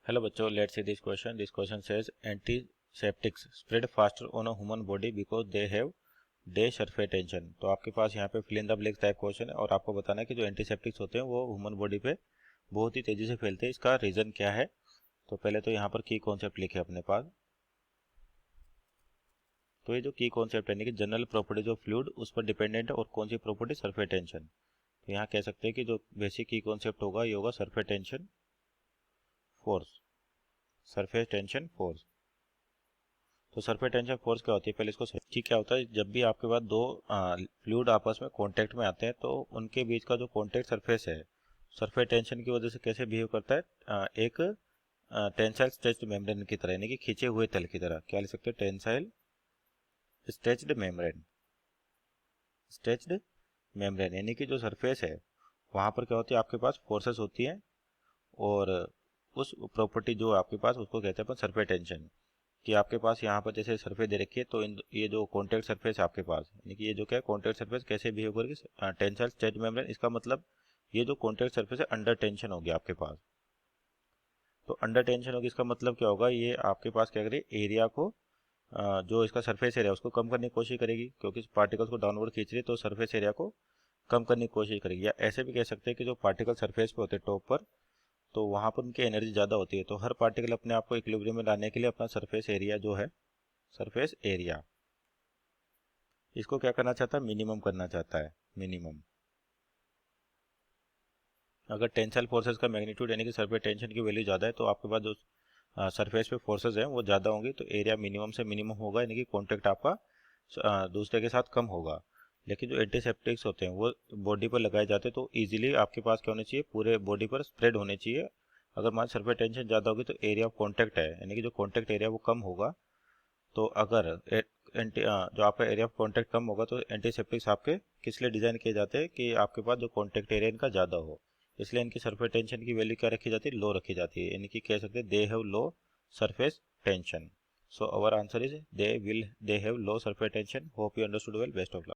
Hello बच्चों, let's see this question. This question says antiseptics spread faster on a human body because they have day surface tension. तो आपके पास यहाँ पे fill in the blank type question है और आपको बताना है कि जो एंटीसेप्टिक्स होते हैं वो ह्यूमन बॉडी पे बहुत ही तेजी से फैलते हैं, इसका रीजन क्या है। तो पहले तो यहाँ पर की कॉन्सेप्ट लिखे अपने पास। तो ये जो की कॉन्सेप्ट है यानी कि जनरल प्रॉपर्टीज ऑफ फ्लूइड उस पर डिपेंडेंट है और कौन सी प्रॉपर्टी सरफेस टेंशन। तो यहाँ कह सकते हैं कि जो बेसिक की कॉन्सेप्ट होगा ये होगा surface tension force. Surface tension force. तो सरफेस टेंशन फोर्स क्या होती है, पहले इसको समझिए। क्या होता है, जब भी आपके पास दो फ्लूइड आपस में कांटेक्ट में आते हैं तो उनके बीच का जो कांटेक्ट सरफेस है सरफेस टेंशन की वजह से कैसे बिहेव करता है, एक टेंसाइल स्ट्रेच्ड मेम्ब्रेन की तरह यानी कि खींचे हुए तल की तरह। क्या लिख सकते हैं, tensile stretched membrane. Stretched membrane यानी कि जो सरफेस है वहां पर क्या होती है, आपके पास फोर्सेस होती हैं और उस प्रॉपर्टी जो आपके पास उसको कहते हैं अपन सरफेस टेंशन। कि आपके पास यहाँ पर जैसे सरफेस दे रखी है तो ये जो कॉन्टैक्ट सरफेस है आपके पास यानी कि ये जो क्या है कॉन्टैक्ट सरफेस कैसे बिहेव करेगी, टेंसाइल स्ट्रेच मेम्ब्रेन। इसका मतलब ये जो कॉन्टैक्ट सरफेस है अंडर टेंशन होगी आपके पास। तो अंडर टेंशन होगी इसका मतलब क्या होगा, ये आपके पास क्या करेगी, एरिया को जो इसका सरफेस एरिया उसको कम करने की कोशिश करेगी क्योंकि पार्टिकल्स को डाउनवर्ड खींच रही है तो सरफेस एरिया को कम करने की कोशिश करेगी। या ऐसे भी कह सकते हैं कि जो पार्टिकल सरफेस पे होते हैं टॉप पर तो वहाँ पर उनकी एनर्जी ज़्यादा होती है। तो हर पार्टिकल अपने आप को इक्विलिब्रियम में लाने के लिए अपना सरफेस एरिया जो है, सरफेस एरिया, इसको क्या करना चाहता है, मिनिमम करना चाहता है, मिनिमम। अगर टेंसाइल फोर्सेस का मैग्नीट्यूड यानी कि सरफेस टेंशन की वैल्यू ज़्यादा है तो आपके पास जो सरफेस पे फोर्सेस हैं वो ज़्यादा होंगी तो एरिया मिनिमम से मिनिमम होगा यानी कि कॉन्टेक्ट आपका दूसरे के साथ कम होगा। लेकिन जो एंटीसेप्टिक्स होते हैं वो बॉडी पर लगाए जाते हैं तो इजीली आपके पास क्या होने चाहिए, पूरे बॉडी पर स्प्रेड होने चाहिए। अगर मान सरफेस टेंशन ज़्यादा होगी तो एरिया ऑफ कॉन्टैक्ट है यानी कि जो कॉन्टैक्ट एरिया वो कम होगा। तो अगर जो आपका एरिया ऑफ कॉन्टैक्ट कम होगा तो एंटीसेप्टिक्स आपके किस लिए डिजाइन किए जाते हैं कि आपके पास जो कॉन्टैक्ट एरिया इनका ज़्यादा हो। इसलिए इनकी सरफेस टेंशन की वैल्यू क्या रखी जाती है, लो रखी जाती है यानी कि कह सकते हैं they have low surface tension. So our answer is they have low surface tension. Hope you understood well. Best of luck.